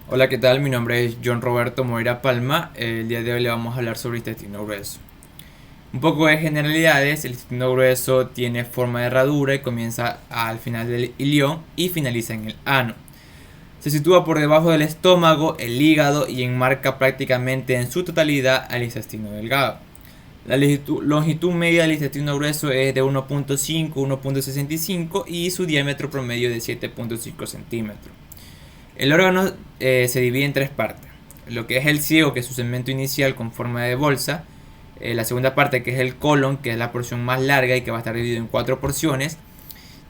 Hola, ¿qué tal? Mi nombre es John Roberto Moira Palma. El día de hoy le vamos a hablar sobre el intestino grueso. Un poco de generalidades: el intestino grueso tiene forma de herradura y comienza al final del ilión y finaliza en el ano. Se sitúa por debajo del estómago, el hígado y enmarca prácticamente en su totalidad al intestino delgado. La longitud media del intestino grueso es de 1.5-1.65 y su diámetro promedio de 7.5 centímetros. El órgano se divide en tres partes: lo que es el ciego, que es su segmento inicial con forma de bolsa; la segunda parte, que es el colon, que es la porción más larga y que va a estar dividido en cuatro porciones;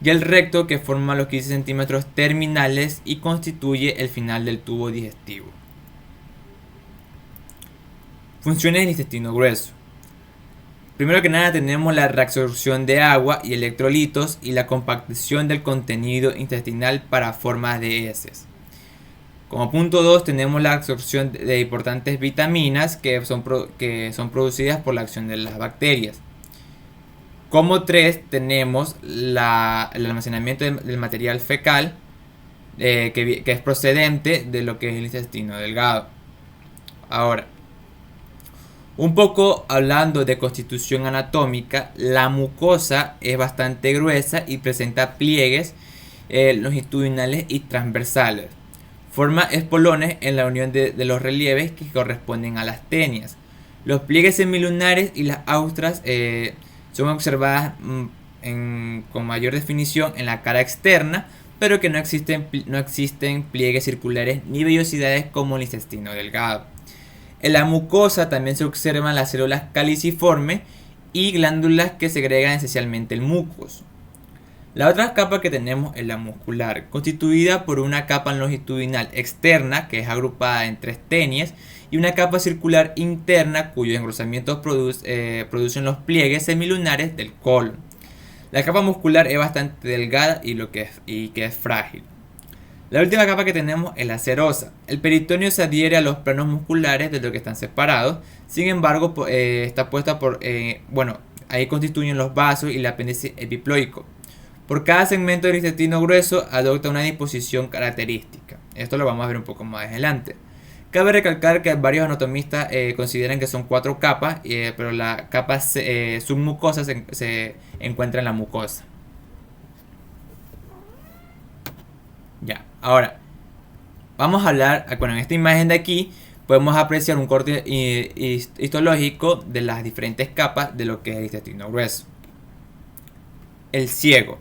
y el recto, que forma los 15 centímetros terminales y constituye el final del tubo digestivo. Funciones del intestino grueso: primero que nada tenemos la reabsorción de agua y electrolitos y la compactación del contenido intestinal para formas de heces. Como punto 2 tenemos la absorción de importantes vitaminas que son producidas por la acción de las bacterias. Como 3 tenemos el almacenamiento del material fecal, que es procedente de lo que es el intestino delgado. Ahora, un poco hablando de constitución anatómica: la mucosa es bastante gruesa y presenta pliegues longitudinales y transversales. Forma espolones en la unión de los relieves que corresponden a las tenias. Los pliegues semilunares y las austras son observadas con mayor definición en la cara externa, pero que no existen pliegues circulares ni vellosidades como el intestino delgado. En la mucosa también se observan las células caliciformes y glándulas que segregan esencialmente el mucus. La otra capa que tenemos es la muscular, constituida por una capa longitudinal externa, que es agrupada en tres tenias, y una capa circular interna cuyos engrosamientos producen los pliegues semilunares del colon. La capa muscular es bastante delgada y que es frágil. La última capa que tenemos es la serosa. El peritoneo se adhiere a los planos musculares de los que están separados. Sin embargo, está puesta ahí constituyen los vasos y el apéndice epiploico. Por cada segmento del intestino grueso adopta una disposición característica. Esto lo vamos a ver un poco más adelante. Cabe recalcar que varios anatomistas consideran que son cuatro capas, pero la capa submucosa se encuentra en la mucosa. Ya, ahora vamos a hablar, en esta imagen de aquí podemos apreciar un corte histológico de las diferentes capas de lo que es el intestino grueso. El ciego.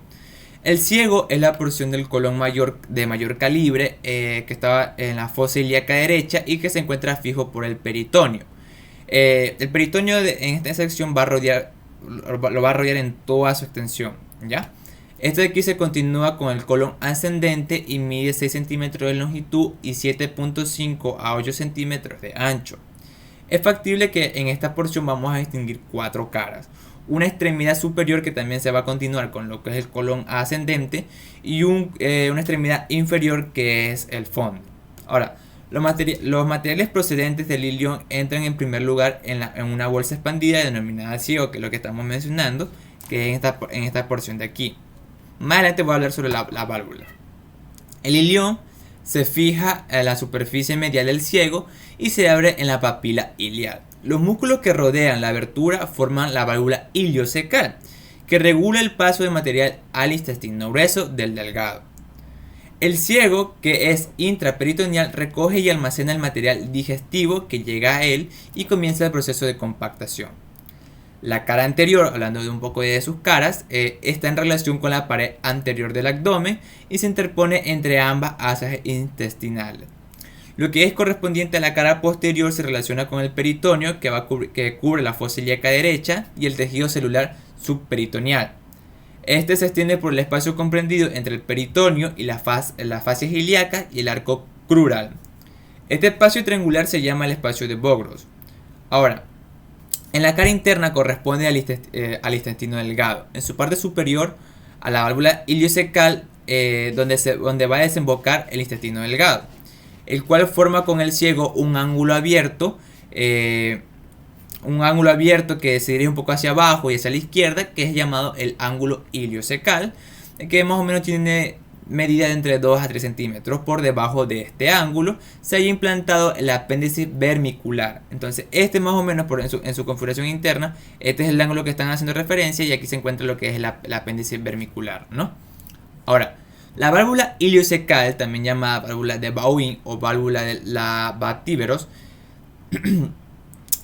El ciego es la porción del colon de mayor calibre, que estaba en la fosa ilíaca derecha y que se encuentra fijo por el peritoneo. El peritoneo en esta sección lo va a rodear en toda su extensión, ¿ya? Esto de aquí se continúa con el colon ascendente y mide 6 centímetros de longitud y 7.5 a 8 centímetros de ancho. Es factible que en esta porción vamos a distinguir cuatro caras: una extremidad superior que también se va a continuar con lo que es el colon ascendente y una extremidad inferior que es el fondo. Ahora, los materiales procedentes del ilion entran en primer lugar en una bolsa expandida denominada ciego, que es lo que estamos mencionando, que es en esta porción de aquí. Más adelante voy a hablar sobre la válvula. El ilion se fija en la superficie medial del ciego y se abre en la papila iliar. Los músculos que rodean la abertura forman la válvula iliocecal, que regula el paso de material al intestino grueso del delgado. El ciego, que es intraperitoneal, recoge y almacena el material digestivo que llega a él y comienza el proceso de compactación. La cara anterior, hablando de un poco de sus caras, está en relación con la pared anterior del abdomen y se interpone entre ambas asas intestinales. Lo que es correspondiente a la cara posterior se relaciona con el peritoneo, que cubre la fosa ilíaca derecha y el tejido celular subperitoneal. Este se extiende por el espacio comprendido entre el peritoneo y las fascias ilíacas y el arco crural. Este espacio triangular se llama el espacio de Bogros. Ahora, en la cara interna corresponde al intestino delgado. En su parte superior, a la válvula iliocecal, donde va a desembocar el intestino delgado, el cual forma con el ciego un ángulo abierto que se dirige un poco hacia abajo y hacia la izquierda, que es llamado el ángulo iliocecal, que más o menos tiene medida de entre 2 a 3 centímetros por debajo de este ángulo se haya implantado el apéndice vermicular. Entonces este más o menos en su configuración interna, este es el ángulo que están haciendo referencia, y aquí se encuentra lo que es el apéndice vermicular, ¿no? Ahora, la válvula iliocecal, también llamada válvula de Bowing o válvula de la Bativeros,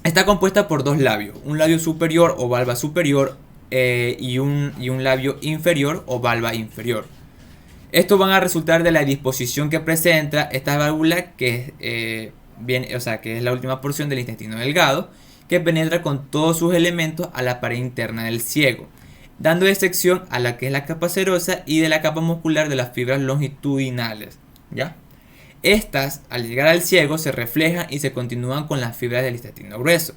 está compuesta por dos labios, un labio superior o valva superior y un labio inferior o valva inferior. Estos van a resultar de la disposición que presenta esta válvula, que es la última porción del intestino delgado, que penetra con todos sus elementos a la pared interna del ciego, dando excepción a la que es la capa serosa y de la capa muscular de las fibras longitudinales, ¿ya? Estas, al llegar al ciego, se reflejan y se continúan con las fibras del intestino grueso.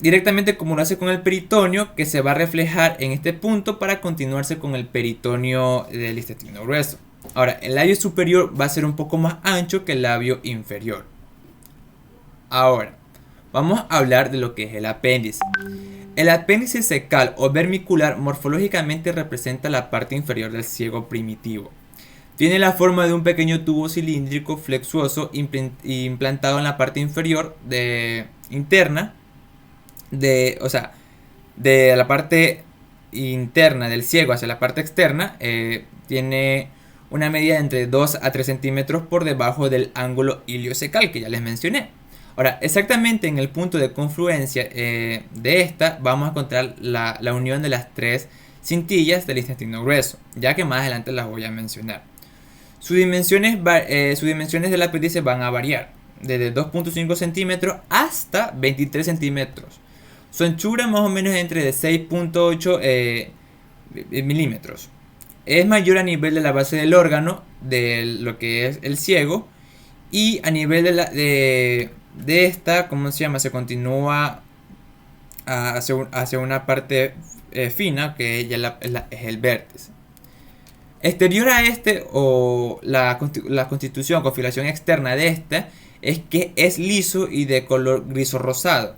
Directamente, como lo hace con el peritoneo, que se va a reflejar en este punto para continuarse con el peritoneo del intestino grueso. Ahora, el labio superior va a ser un poco más ancho que el labio inferior. Ahora, vamos a hablar de lo que es el apéndice. El apéndice cecal o vermicular morfológicamente representa la parte inferior del ciego primitivo. Tiene la forma de un pequeño tubo cilíndrico flexuoso implantado en la parte inferior interna de la parte interna del ciego hacia la parte externa. Tiene una medida de entre 2 a 3 centímetros por debajo del ángulo iliocecal que ya les mencioné. Ahora, exactamente en el punto de confluencia de esta vamos a encontrar la unión de las tres cintillas del intestino grueso, ya que más adelante las voy a mencionar. Sus dimensiones del apéndice van a variar, desde 2.5 centímetros hasta 23 centímetros. Su anchura más o menos entre de 6.8 milímetros. Es mayor a nivel de la base del órgano, de lo que es el ciego, y a nivel de esta, ¿cómo se llama? Se continúa hacia una parte fina, que ya es el vértice. Exterior a este, o la constitución, configuración externa de esta, es que es liso y de color griso rosado.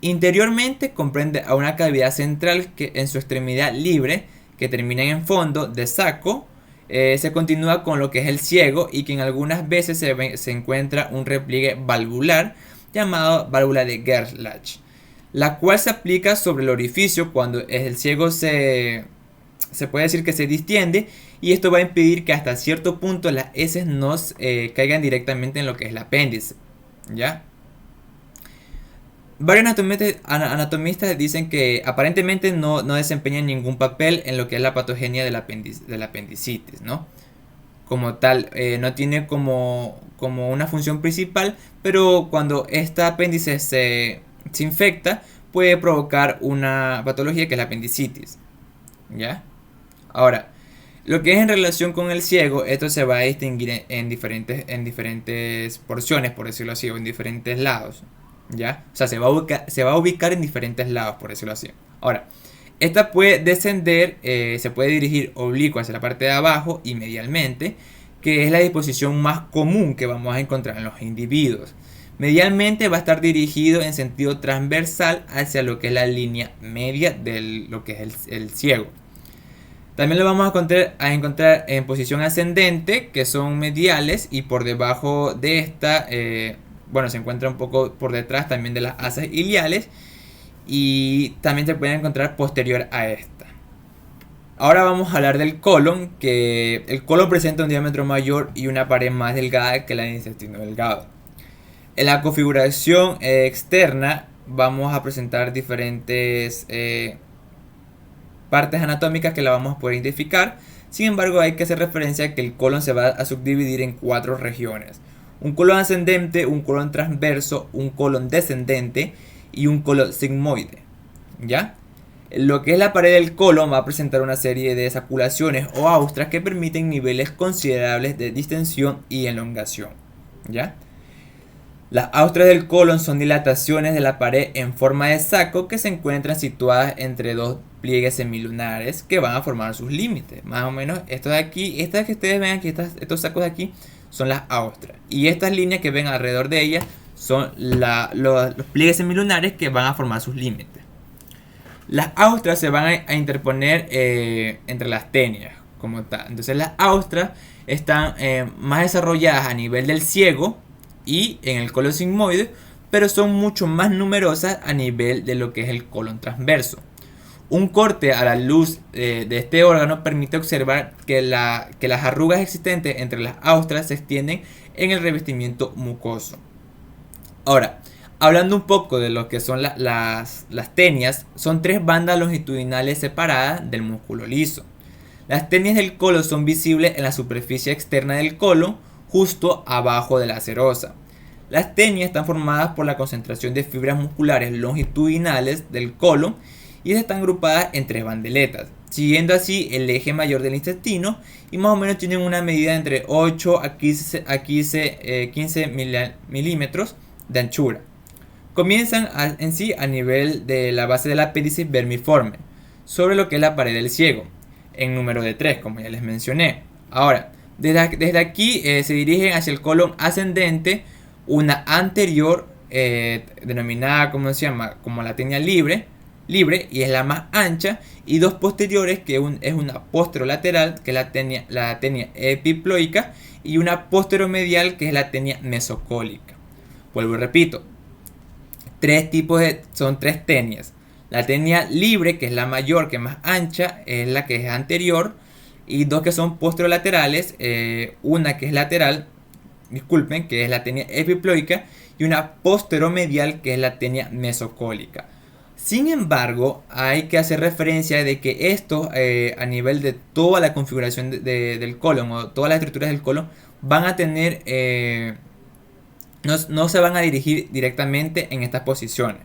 Interiormente comprende a una cavidad central que en su extremidad libre, que termina en fondo de saco, se continúa con lo que es el ciego, y que en algunas veces se encuentra un repliegue valvular llamado válvula de Gerlach, la cual se aplica sobre el orificio cuando el ciego se puede decir que se distiende, y esto va a impedir que hasta cierto punto las heces no caigan directamente en lo que es el apéndice, ¿ya? Varios anatomistas dicen que aparentemente no desempeñan ningún papel en lo que es la patogenia de la apendicitis, ¿no? Como tal, no tiene como una función principal, pero cuando este apéndice se infecta, puede provocar una patología que es la apendicitis, ¿ya? Ahora, lo que es en relación con el ciego, esto se va a distinguir en diferentes porciones, por decirlo así, o en diferentes lados, ¿ya? O sea, se va a ubicar en diferentes lados, por decirlo así. Ahora, esta puede descender, se puede dirigir oblicuo hacia la parte de abajo y medialmente, que es la disposición más común que vamos a encontrar en los individuos. Medialmente va a estar dirigido en sentido transversal hacia lo que es la línea media de lo que es el ciego. También lo vamos a encontrar en posición ascendente, que son mediales, y por debajo de esta, se encuentra un poco por detrás también de las asas iliales, y también se puede encontrar posterior a esta. Ahora vamos a hablar del colon, que el colon presenta un diámetro mayor y una pared más delgada que la del intestino delgado. En la configuración externa vamos a presentar diferentes partes anatómicas que la vamos a poder identificar. Sin embargo, hay que hacer referencia a que el colon se va a subdividir en 4 regiones: un colon ascendente, un colon transverso, un colon descendente y un colon sigmoide, ¿ya? Lo que es la pared del colon va a presentar una serie de saculaciones o austras que permiten niveles considerables de distensión y elongación, ¿ya? Las austras del colon son dilataciones de la pared en forma de saco que se encuentran situadas entre dos pliegues semilunares que van a formar sus límites. Más o menos estos de aquí, estas que ustedes ven aquí, estos sacos de aquí son las austras, y estas líneas que ven alrededor de ellas son los pliegues semilunares que van a formar sus límites. Las austras se van a interponer entre las tenias, como tal. Entonces las austras están más desarrolladas a nivel del ciego y en el colon sigmoide, pero son mucho más numerosas a nivel de lo que es el colon transverso. Un corte a la luz de este órgano permite observar que las arrugas existentes entre las austras se extienden en el revestimiento mucoso. Ahora, hablando un poco de lo que son las tenias, son tres bandas longitudinales separadas del músculo liso. Las tenias del colon son visibles en la superficie externa del colon, justo abajo de la serosa. Las tenias están formadas por la concentración de fibras musculares longitudinales del colon y están agrupadas en tres bandeletas, siguiendo así el eje mayor del intestino, y más o menos tienen una medida entre 8 a 15 milímetros de anchura. Comienzan en sí a nivel de la base del apéndice vermiforme, sobre lo que es la pared del ciego, en número de 3, como ya les mencioné. Ahora, desde aquí se dirigen hacia el colon ascendente una anterior denominada como la tenia libre, y es la más ancha, y dos posteriores que es una posterolateral, que es la tenia epiploica, y una posteromedial, que es la tenia mesocólica. Vuelvo y repito, son tres tenias. La tenia libre, que es la mayor, que es más ancha, es la que es anterior, y dos que son posterolaterales, una que es lateral, que es la tenia epiploica, y una posteromedial, que es la tenia mesocólica. Sin embargo, hay que hacer referencia de que esto a nivel de toda la configuración del colon o todas las estructuras del colon van a tener, no se van a dirigir directamente en estas posiciones,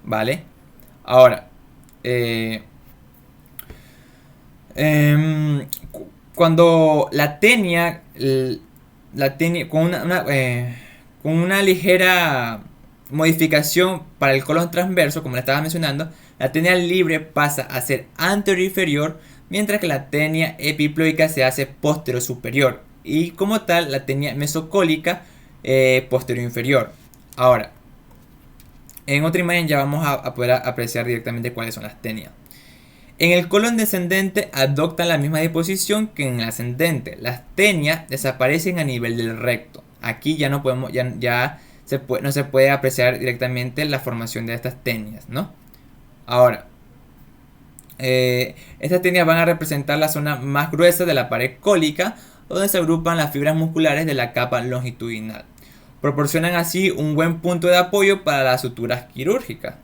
¿vale? Ahora, cuando la tenia con una ligera modificación para el colon transverso, como le estaba mencionando, la tenia libre pasa a ser anterior inferior, mientras que la tenia epiploica se hace posterior superior, y como tal la tenia mesocólica posterior inferior. Ahora, en otra imagen ya vamos a poder apreciar directamente cuáles son las tenias. En el colon descendente adoptan la misma disposición que en el ascendente. Las tenias desaparecen a nivel del recto. Aquí ya no podemos, no se puede apreciar directamente la formación de estas tenias, ¿no? Ahora, estas tenias van a representar la zona más gruesa de la pared cólica, donde se agrupan las fibras musculares de la capa longitudinal. Proporcionan así un buen punto de apoyo para las suturas quirúrgicas.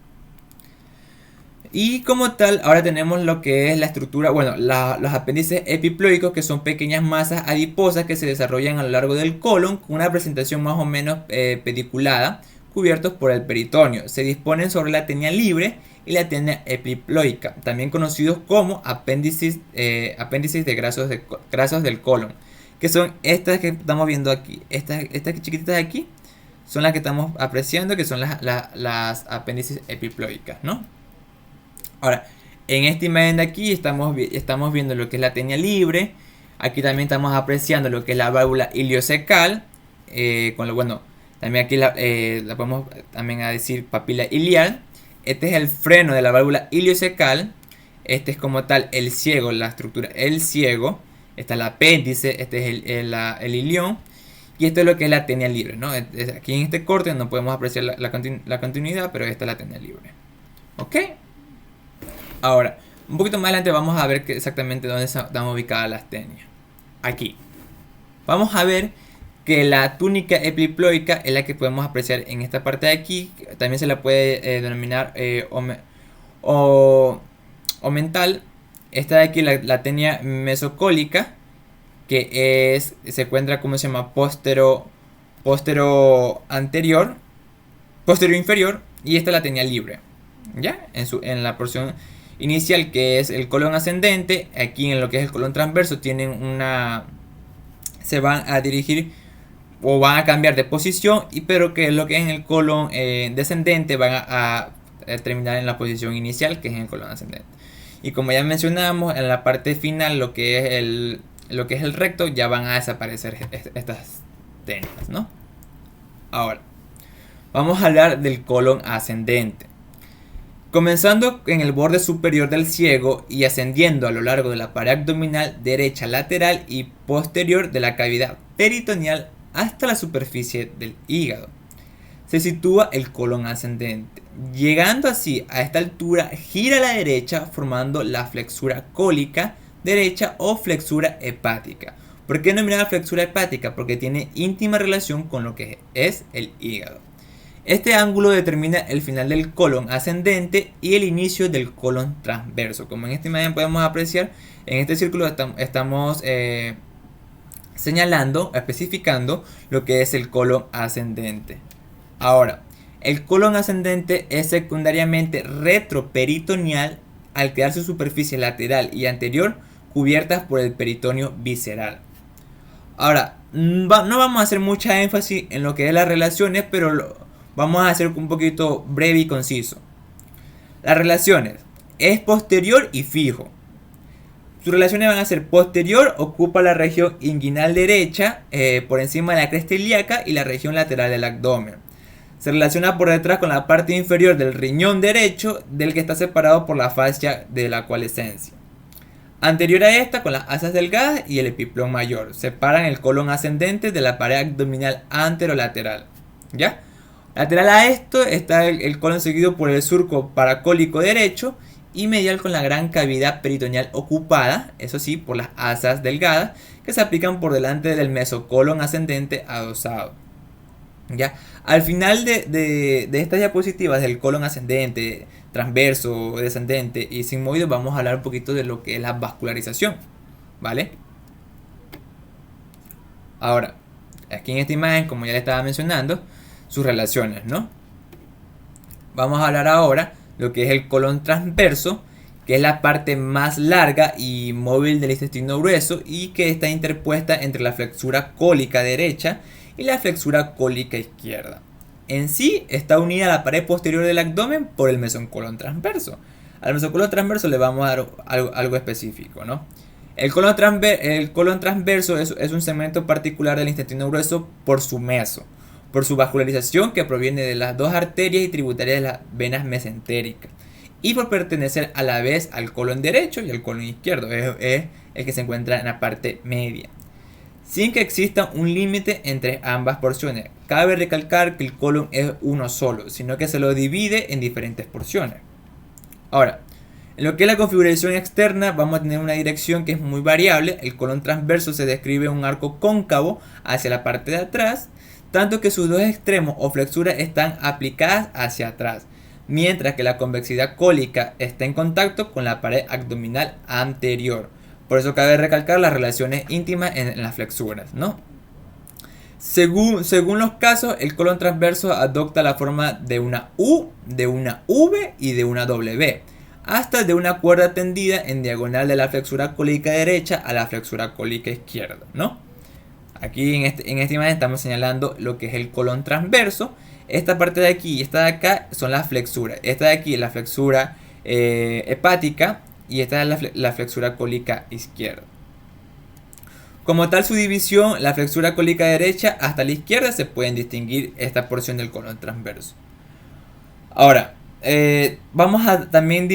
Y como tal, ahora tenemos lo que es la estructura, los apéndices epiploicos, que son pequeñas masas adiposas que se desarrollan a lo largo del colon con una presentación más o menos pediculada, cubiertos por el peritoneo. Se disponen sobre la tenia libre y la tenia epiploica, también conocidos como apéndices de grasos del colon, que son estas que estamos viendo aquí. Estas chiquititas de aquí son las que estamos apreciando, que son las apéndices epiploicas, ¿no? Ahora, en esta imagen de aquí estamos viendo lo que es la tenia libre. Aquí también estamos apreciando lo que es la válvula iliocecal. También aquí la podemos también decir papila iliar. Este es el freno de la válvula iliocecal. Este es como tal el ciego, la estructura, el ciego. Está el apéndice, este es el ilión. Y esto es lo que es la tenia libre, ¿no? Aquí en este corte no podemos apreciar la continuidad, pero esta es la tenia libre. ¿Ok? Ahora, un poquito más adelante vamos a ver exactamente dónde están ubicadas las tenias. Aquí. Vamos a ver que la túnica epiploica es la que podemos apreciar en esta parte de aquí. También se la puede denominar omental. Esta de aquí, la tenia mesocólica, que se encuentra, como se llama, posterior inferior. Y esta es la tenia libre, ¿ya? En la porción inicial, que es el colon ascendente. Aquí en lo que es el colon transverso se van a dirigir o van a cambiar de posición, pero que lo que es en el colon descendente van a terminar en la posición inicial, que es en el colon ascendente. Y como ya mencionamos, en la parte final, lo que es el recto, ya van a desaparecer estas tenias, ¿no? Ahora, vamos a hablar del colon ascendente. Comenzando en el borde superior del ciego y ascendiendo a lo largo de la pared abdominal derecha lateral y posterior de la cavidad peritoneal hasta la superficie del hígado, se sitúa el colon ascendente. Llegando así a esta altura, gira a la derecha formando la flexura cólica derecha o flexura hepática. ¿Por qué denominada flexura hepática? Porque tiene íntima relación con lo que es el hígado. Este ángulo determina el final del colon ascendente y el inicio del colon transverso. Como en esta imagen podemos apreciar, en este círculo estamos señalando, especificando lo que es el colon ascendente. Ahora, el colon ascendente es secundariamente retroperitoneal al quedar su superficie lateral y anterior cubiertas por el peritoneo visceral. Ahora, no vamos a hacer mucha énfasis en lo que es las relaciones, pero vamos a hacer un poquito breve y conciso. Las relaciones es posterior y fijo. Sus relaciones van a ser: posterior ocupa la región inguinal derecha por encima de la cresta ilíaca y la región lateral del abdomen. Se relaciona por detrás con la parte inferior del riñón derecho, del que está separado por la fascia de la coalescencia. Anterior a esta con las asas delgadas y el epiplón mayor. Separan el colon ascendente de la pared abdominal anterolateral. ¿Ya? Lateral a esto está el colon seguido por el surco paracólico derecho y medial con la gran cavidad peritoneal ocupada, eso sí, por las asas delgadas que se aplican por delante del mesocolon ascendente adosado. ¿Ya? Al final de estas diapositivas del colon ascendente, transverso, descendente y sigmoide, vamos a hablar un poquito de lo que es la vascularización, ¿vale? Ahora, aquí en esta imagen, como ya le estaba mencionando, sus relaciones, ¿no? Vamos a hablar ahora lo que es el colon transverso, que es la parte más larga y móvil del intestino grueso y que está interpuesta entre la flexura cólica derecha y la flexura cólica izquierda. En sí está unida a la pared posterior del abdomen por el mesocolon transverso. Al mesocolon transverso le vamos a dar algo específico, ¿no? El colon transverso es un segmento particular del intestino grueso por su meso, por su vascularización que proviene de las dos arterias y tributarias de las venas mesentéricas, y por pertenecer a la vez al colon derecho y al colon izquierdo, es el que se encuentra en la parte media, sin que exista un límite entre ambas porciones. Cabe recalcar que el colon es uno solo, sino que se lo divide en diferentes porciones. Ahora, en lo que es la configuración externa, vamos a tener una dirección que es muy variable. El colon transverso se describe un arco cóncavo hacia la parte de atrás, tanto que sus dos extremos o flexuras están aplicadas hacia atrás, mientras que la convexidad cólica está en contacto con la pared abdominal anterior. Por eso cabe recalcar las relaciones íntimas en las flexuras, ¿no? Según los casos, el colon transverso adopta la forma de una U, de una V y de una W, hasta de una cuerda tendida en diagonal de la flexura cólica derecha a la flexura cólica izquierda, ¿no? Aquí en esta imagen estamos señalando lo que es el colon transverso. Esta parte de aquí y esta de acá son las flexuras. Esta de aquí es la flexura hepática y esta es la flexura cólica izquierda. Como tal su división, la flexura cólica derecha hasta la izquierda, se pueden distinguir esta porción del colon transverso. Ahora, vamos a también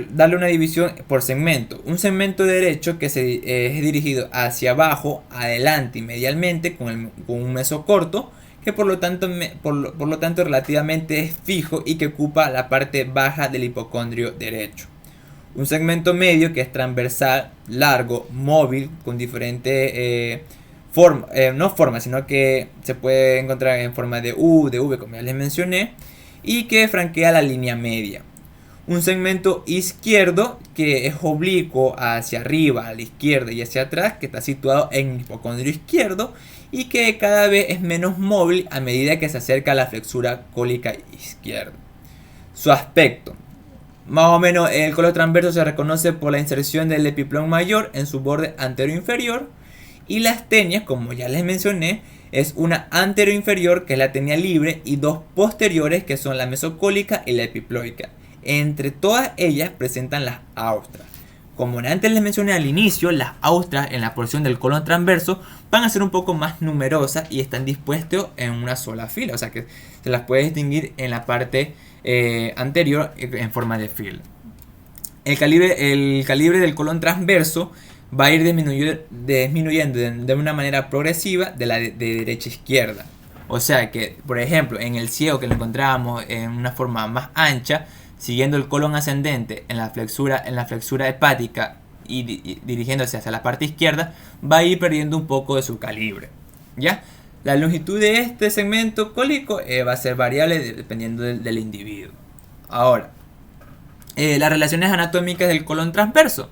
darle una división por segmento. Un segmento derecho que es dirigido hacia abajo, adelante y medialmente con un meso corto, que por lo tanto relativamente es fijo y que ocupa la parte baja del hipocondrio derecho. Un segmento medio que es transversal, largo, móvil, con diferentes formas, sino que se puede encontrar en forma de U, de V, como ya les mencioné, y que franquea la línea media. Un segmento izquierdo que es oblicuo hacia arriba, a la izquierda y hacia atrás, que está situado en el hipocondrio izquierdo y que cada vez es menos móvil a medida que se acerca a la flexura cólica izquierda. Su aspecto: más o menos el colon transverso se reconoce por la inserción del epiplón mayor en su borde anteroinferior, y las tenias, como ya les mencioné, es una anteroinferior que es la tenia libre y dos posteriores que son la mesocólica y la epiploica. Entre todas ellas presentan las austras. como antes les mencioné al inicio, las austras en la porción del colon transverso van a ser un poco más numerosas y están dispuestos en una sola fila, o sea que se las puede distinguir en la parte anterior en forma de fila. El calibre del colon transverso va a ir disminuyendo de una manera progresiva de derecha a izquierda. O sea que, por ejemplo, en el ciego que lo encontrábamos en una forma más ancha, siguiendo el colon ascendente en la flexura hepática y dirigiéndose hacia la parte izquierda, va a ir perdiendo un poco de su calibre. ¿Ya? La longitud de este segmento cólico va a ser variable dependiendo del individuo. Ahora, las relaciones anatómicas del colon transverso.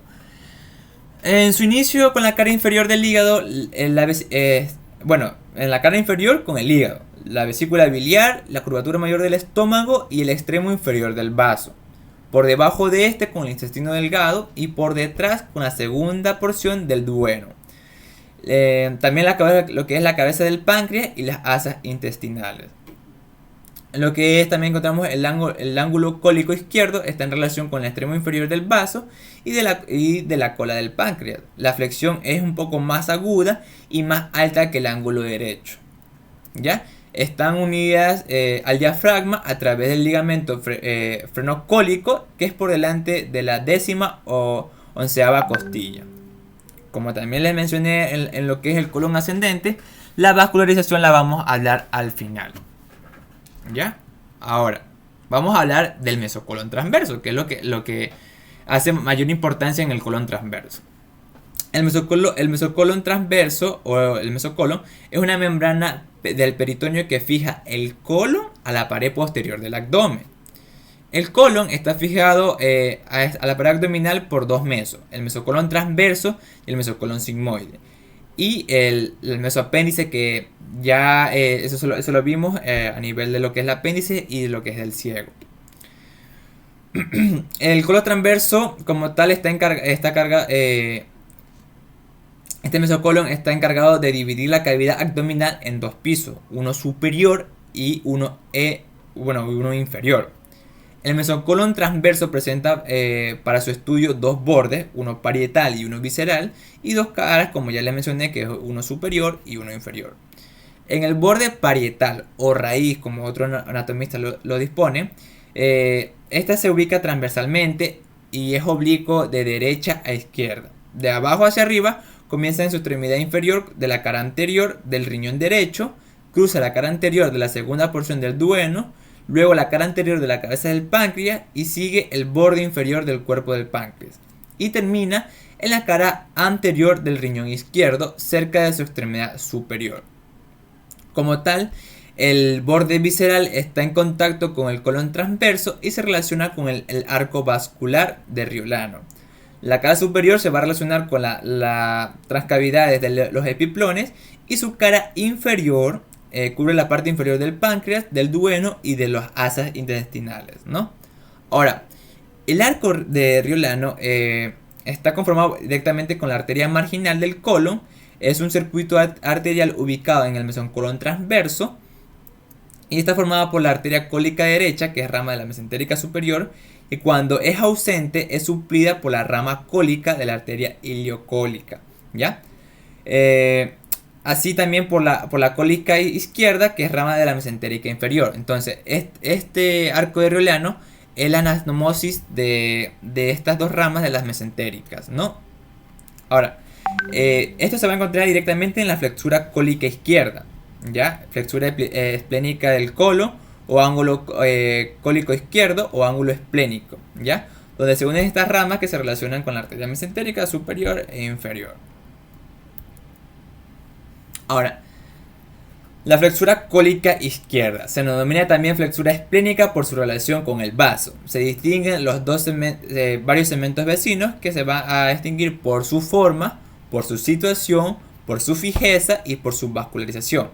En su inicio con la cara inferior del hígado, en la cara inferior con el hígado, la vesícula biliar, la curvatura mayor del estómago y el extremo inferior del vaso. Por debajo de este con el intestino delgado y por detrás con la segunda porción del duodeno. También lo que es la cabeza del páncreas y las asas intestinales. Lo que es, también encontramos el ángulo cólico izquierdo está en relación con el extremo inferior del vaso y de la cola del páncreas. La flexión es un poco más aguda y más alta que el ángulo derecho. ¿Ya? Están unidas al diafragma a través del ligamento frenocólico, que es por delante de la 10ª o 11ª costilla. Como también les mencioné en lo que es el colon ascendente, la vascularización la vamos a hablar al final. ¿Ya? Ahora, vamos a hablar del mesocolon transverso, que es lo que hace mayor importancia en el colon transverso. El mesocolon transverso o el mesocolon es una membrana del peritoneo que fija el colon a la pared posterior del abdomen. El colon está fijado a la pared abdominal por dos mesos, el mesocolon transverso y el mesocolon sigmoide. Y el mesoapéndice, que ya eso lo vimos a nivel de lo que es el apéndice y de lo que es el ciego. El colon transverso como tal este mesocolon está encargado de dividir la cavidad abdominal en dos pisos, uno superior y uno inferior. El mesocolon transverso presenta para su estudio dos bordes, uno parietal y uno visceral, y dos caras, como ya les mencioné, que es uno superior y uno inferior. En el borde parietal o raíz, como otro anatomista lo dispone, esta se ubica transversalmente y es oblicuo de derecha a izquierda. De abajo hacia arriba comienza en su extremidad inferior de la cara anterior del riñón derecho, cruza la cara anterior de la segunda porción del duodeno, luego la cara anterior de la cabeza del páncreas y sigue el borde inferior del cuerpo del páncreas. Y termina en la cara anterior del riñón izquierdo, cerca de su extremidad superior. Como tal, el borde visceral está en contacto con el colon transverso y se relaciona con el arco vascular de Riolano. La cara superior se va a relacionar con las transcavidades de los epiplones y su cara inferior cubre la parte inferior del páncreas, del duodeno y de las asas intestinales, ¿no? Ahora, el arco de Riolano está conformado directamente con la arteria marginal del colon. Es un circuito arterial ubicado en el mesocolon transverso y está formado por la arteria cólica derecha, que es rama de la mesentérica superior, y cuando es ausente es suplida por la rama cólica de la arteria iliocólica, ¿ya? Así también por la cólica izquierda, que es rama de la mesentérica inferior. Entonces, este arco de Riolano es la anastomosis de estas dos ramas de las mesentéricas, ¿no? Ahora, esto se va a encontrar directamente en la flexura cólica izquierda, ¿ya? Flexura esplénica del colon o ángulo cólico izquierdo o ángulo esplénico, ¿ya? Donde se unen estas ramas que se relacionan con la arteria mesentérica superior e inferior. Ahora, la flexura cólica izquierda se denomina también flexura esplénica por su relación con el vaso. Se distinguen los varios segmentos vecinos que se van a distinguir por su forma, por su situación, por su fijeza y por su vascularización.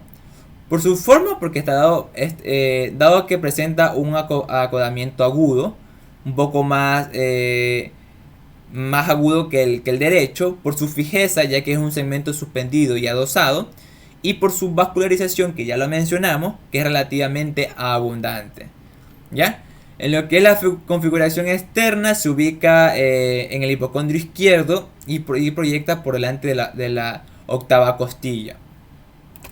Por su forma, porque está dado que presenta un acodamiento agudo, un poco más agudo que el derecho. Por su fijeza, ya que es un segmento suspendido y adosado. Y por su vascularización, que ya lo mencionamos, que es relativamente abundante, ¿ya? En lo que es la configuración externa, se ubica en el hipocondrio izquierdo y proyecta por delante de la octava costilla.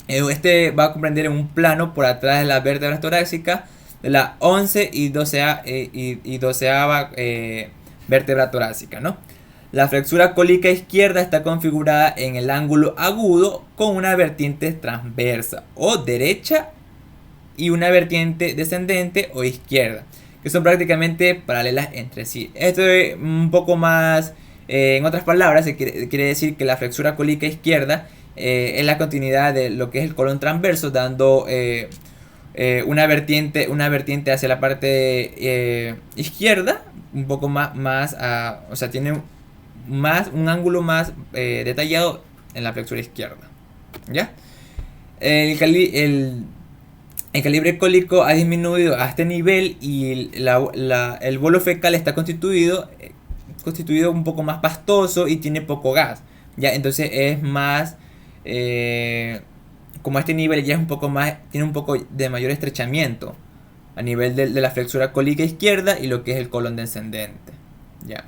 Este va a comprender en un plano por atrás de las vértebras torácicas de la 11 y 12ª vértebra torácica, ¿no? La flexura cólica izquierda está configurada en el ángulo agudo con una vertiente transversa o derecha y una vertiente descendente o izquierda, que son prácticamente paralelas entre sí. Esto es un poco más, en otras palabras, quiere decir que la flexura cólica izquierda es la continuidad de lo que es el colon transverso, dando una vertiente hacia la parte izquierda, un poco más o sea, tiene un ángulo más detallado en la flexura izquierda. ¿Ya? El calibre cólico ha disminuido a este nivel y el bolo fecal está constituido un poco más pastoso y tiene poco gas. ¿Ya? Entonces es más... como a este nivel ya es un poco más, tiene un poco de mayor estrechamiento a nivel de la flexura cólica izquierda y lo que es el colon descendente. Ya.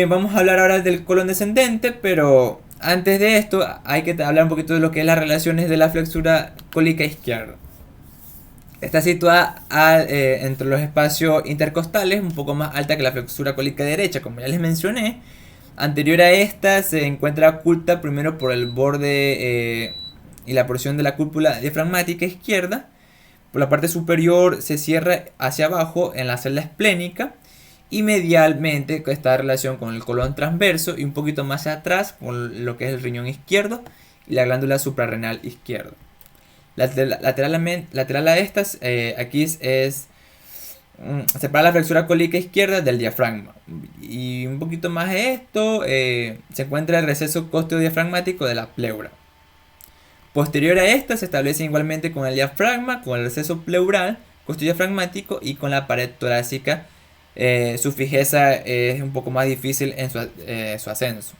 Vamos a hablar ahora del colon descendente, pero antes de esto hay que hablar un poquito de lo que es las relaciones de la flexura cólica izquierda. Está situada entre los espacios intercostales, un poco más alta que la flexura cólica derecha, como ya les mencioné. Anterior a esta se encuentra oculta primero por el borde y la porción de la cúpula diafragmática izquierda. Por la parte superior se cierra hacia abajo en la celda esplénica y medialmente está en relación con el colon transverso y un poquito más atrás con lo que es el riñón izquierdo y la glándula suprarrenal izquierda. Lateral a estas, aquí separa la flexura cólica izquierda del diafragma. Y un poquito más de esto, se encuentra el receso costeo-diafragmático de la pleura. Posterior a esta se establece igualmente con el diafragma, con el receso pleural, costeo-diafragmático y con la pared torácica. Su fijeza es un poco más difícil en su ascenso.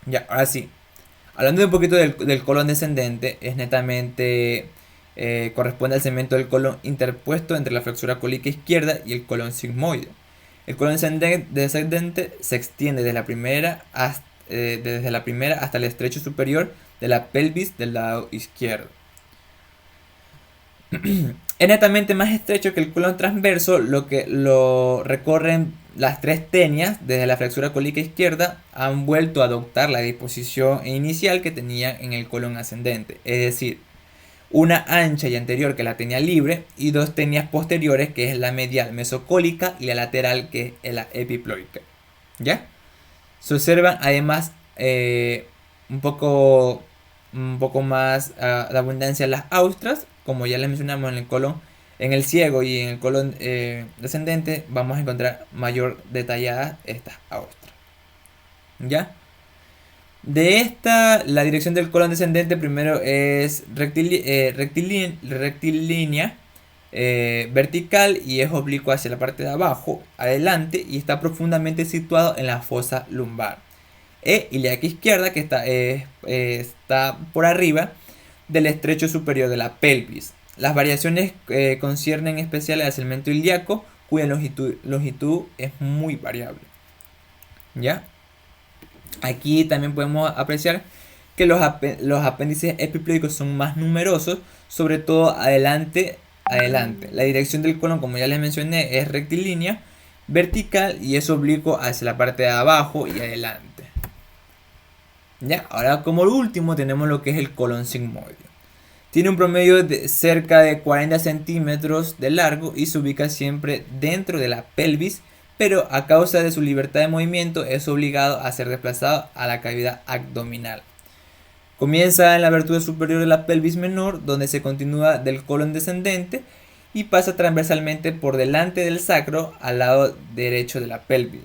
Ya, ahora sí. Hablando un poquito del colon descendente, es netamente... corresponde al segmento del colon interpuesto entre la flexura cólica izquierda y el colon sigmoide. El colon descendente se extiende desde la primera hasta el estrecho superior de la pelvis del lado izquierdo. Es netamente más estrecho que el colon transverso, lo que lo recorren las tres tenias desde la flexura cólica izquierda han vuelto a adoptar la disposición inicial que tenía en el colon ascendente, es decir, una ancha y anterior que la tenia libre y dos tenias posteriores que es la medial mesocólica y la lateral que es la epiploica. ¿Ya? Se observan además un poco más de abundancia en las austras, como ya les mencionamos en el colon, en el ciego y en el colon descendente vamos a encontrar mayor detalladas estas austras. ¿Ya? De esta, la dirección del colon descendente primero es rectilínea, vertical y es oblicuo hacia la parte de abajo, adelante, y está profundamente situado en la fosa lumbar. Ilíaca izquierda, que está por arriba del estrecho superior de la pelvis. Las variaciones conciernen en especial al segmento ilíaco, cuya longitud es muy variable. ¿Ya? Aquí también podemos apreciar que los apéndices epiploicos son más numerosos, sobre todo adelante. La dirección del colon, como ya les mencioné, es rectilínea, vertical y es oblicuo hacia la parte de abajo y adelante. ¿Ya? Ahora, como último, tenemos lo que es el colon sigmoide. Tiene un promedio de cerca de 40 centímetros de largo y se ubica siempre dentro de la pelvis, pero a causa de su libertad de movimiento es obligado a ser desplazado a la cavidad abdominal. Comienza en la abertura superior de la pelvis menor, donde se continúa del colon descendente y pasa transversalmente por delante del sacro al lado derecho de la pelvis.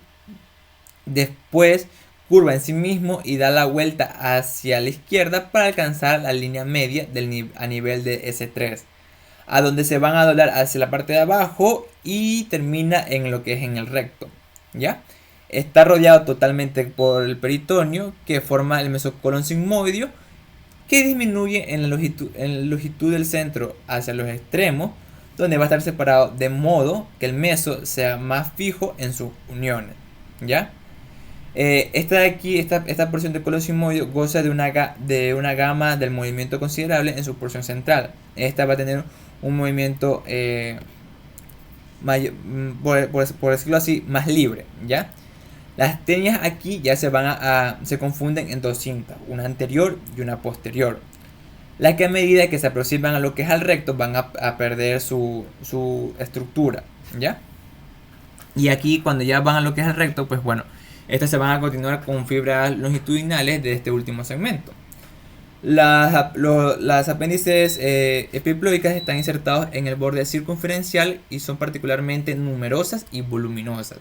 Después curva en sí mismo y da la vuelta hacia la izquierda para alcanzar la línea media a nivel de S3. A donde se van a doblar hacia la parte de abajo y termina en lo que es en el recto. ¿Ya? Está rodeado totalmente por el peritoneo que forma el mesocolon sigmoideo, que disminuye en la longitud del centro hacia los extremos, donde va a estar separado de modo que el meso sea más fijo en sus uniones, ¿ya? Esta de aquí, esta porción del colon sigmoideo goza de una gama del movimiento considerable en su porción central. Esta va a tener un movimiento por decirlo así, más libre, ¿ya? Las tenias aquí ya se confunden en dos cintas, una anterior y una posterior. La que a medida que se aproximan a lo que es al recto van a perder su estructura, ¿ya? Y aquí cuando ya van a lo que es al recto, pues bueno, estas se van a continuar con fibras longitudinales de este último segmento. Las apéndices epiploicas están insertados en el borde circunferencial y son particularmente numerosas y voluminosas.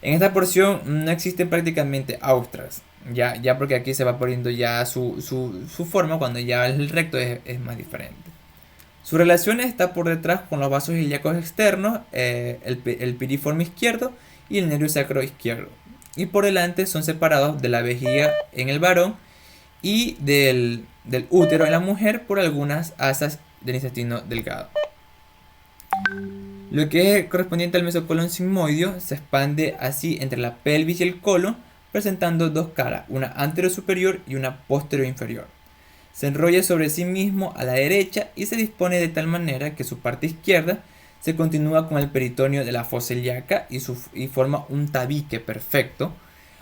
En esta porción no existen prácticamente austras, ya porque aquí se va poniendo ya su forma cuando ya el recto es más diferente. Su relación está por detrás con los vasos ilíacos externos, el piriforme izquierdo y el nervio sacro izquierdo. Y por delante son separados de la vejiga en el varón y del útero en la mujer por algunas asas del intestino delgado. Lo que es correspondiente al mesocolon sigmoideo se expande así entre la pelvis y el colon, presentando dos caras, una anterior superior y una posterior inferior. Se enrolla sobre sí mismo a la derecha y se dispone de tal manera que su parte izquierda se continúa con el peritoneo de la fosa ilíaca y forma un tabique perfecto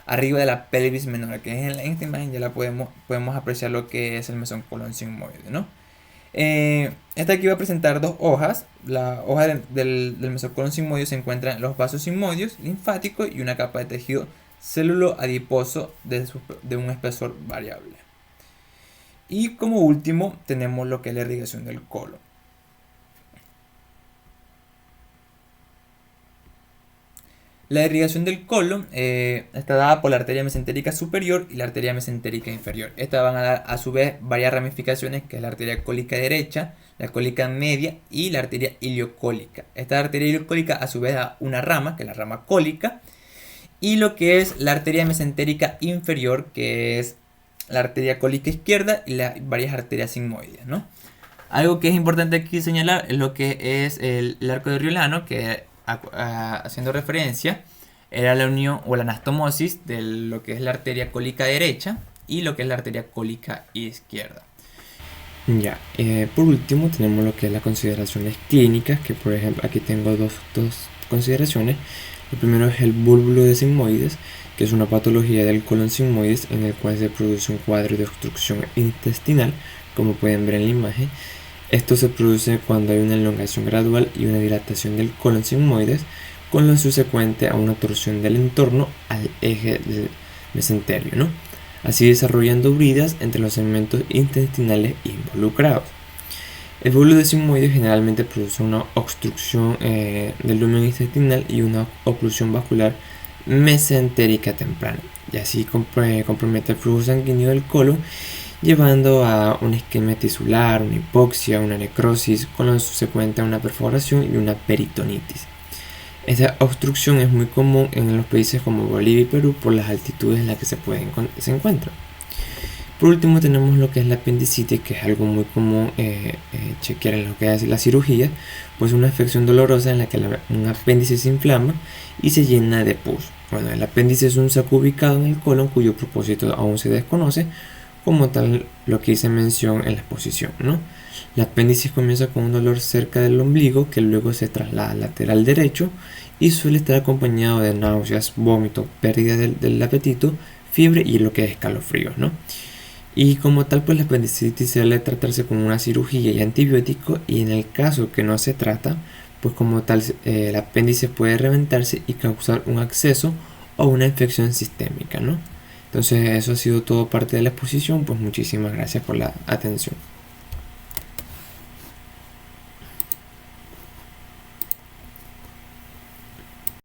arriba de la pelvis menor, que en esta imagen ya la podemos apreciar lo que es el mesocolon sigmoideo, ¿no? Esta aquí va a presentar dos hojas. La hoja del mesocolon sigmoideo se encuentra en los vasos sigmoideos, linfáticos y una capa de tejido célulo adiposo de un espesor variable. Y como último tenemos lo que es la irrigación del colon. La irrigación del colon está dada por la arteria mesentérica superior y la arteria mesentérica inferior. Estas van a dar a su vez varias ramificaciones, que es la arteria cólica derecha, la cólica media y la arteria iliocólica. Esta arteria iliocólica a su vez da una rama, que es la rama cólica, y lo que es la arteria mesentérica inferior, que es la arteria cólica izquierda y varias arterias sigmoideas, ¿no? Algo que es importante aquí señalar es lo que es el arco de Riolano, que haciendo referencia era la unión o la anastomosis de lo que es la arteria cólica derecha y lo que es la arteria cólica izquierda. Ya, por último tenemos lo que es las consideraciones clínicas, que por ejemplo aquí tengo dos consideraciones. Lo primero es el búlbulo de sigmoides, que es una patología del colon sigmoides en el cual se produce un cuadro de obstrucción intestinal, como pueden ver en la imagen. Esto se produce cuando hay una elongación gradual y una dilatación del colon sigmoides, con lo subsecuente a una torsión del entorno al eje del mesenterio, ¿no? Así desarrollando bridas entre los segmentos intestinales involucrados. El búlbulo de sigmoides generalmente produce una obstrucción del lumen intestinal y una oclusión vascular mesentérica temprana, y así compromete el flujo sanguíneo del colon, llevando a una isquemia tisular, una hipoxia, una necrosis, con lo subsecuente a una perforación y una peritonitis. Esta obstrucción es muy común en los países como Bolivia y Perú por las altitudes en las que se encuentra. Por último tenemos lo que es la apendicitis, que es algo muy común chequear en lo que es la cirugía, pues una afección dolorosa en la que un apéndice se inflama y se llena de pus. Bueno, el apéndice es un saco ubicado en el colon cuyo propósito aún se desconoce, como tal lo que hice mención en la exposición, ¿no? El apéndice comienza con un dolor cerca del ombligo que luego se traslada al lateral derecho y suele estar acompañado de náuseas, vómito, pérdida del apetito, fiebre y lo que es escalofríos, ¿no? Y como tal, pues la apendicitis suele tratarse con una cirugía y antibiótico, y en el caso que no se trata, pues como tal el apéndice puede reventarse y causar un absceso o una infección sistémica, ¿no? Entonces eso ha sido todo parte de la exposición, pues muchísimas gracias por la atención.